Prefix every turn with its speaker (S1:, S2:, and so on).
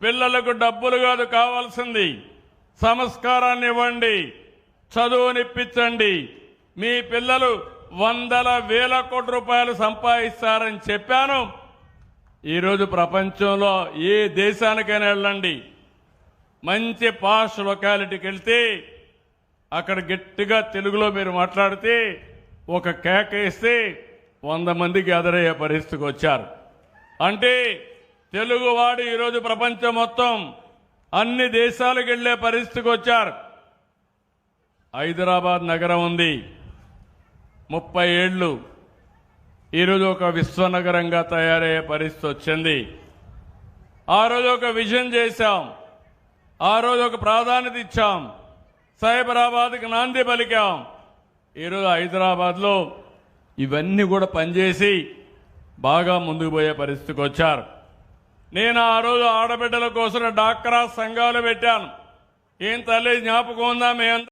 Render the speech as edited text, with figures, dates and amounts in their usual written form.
S1: పిల్లలకు డబ్బులు కాదు కావాల్సింది, సంస్కారాన్ని ఇవ్వండి, చదువునిప్పించండి. మీ పిల్లలు వందల వేల కోట్ల రూపాయలు సంపాదిస్తారని చెప్పాను. ఈరోజు ప్రపంచంలో ఏ దేశానికైనా వెళ్ళండి, మంచి పాష్ లొకాలిటీకి వెళ్తే అక్కడ గట్టిగా తెలుగులో మీరు మాట్లాడితే ఒక కేక వేస్తే 100 మందికి ఎదురయ్యే పరిస్థితికి వచ్చారు. అంటే తెలుగువాడు ఈరోజు ప్రపంచం మొత్తం అన్ని దేశాలకు వెళ్లే పరిస్థితికి వచ్చారు. హైదరాబాద్ నగరం ఉంది, 30 ఏళ్లు ఈరోజు ఒక విశ్వనగరంగా తయారయ్యే పరిస్థితి వచ్చింది. ఆ రోజు ఒక విజన్ చేశాం, ఆ రోజు ఒక ప్రాధాన్యత ఇచ్చాం, సైబరాబాద్కి నాంది పలికాం. ఈరోజు హైదరాబాద్లో ఇవన్నీ కూడా పనిచేసి బాగా ముందుకు పోయే పరిస్థితికి వచ్చారు. నేను ఆ రోజు ఆడబిడ్డల కోసం డాక్రా సంఘాలు పెట్టాను. ఏం తల్లి జ్ఞాపకం ఉందా?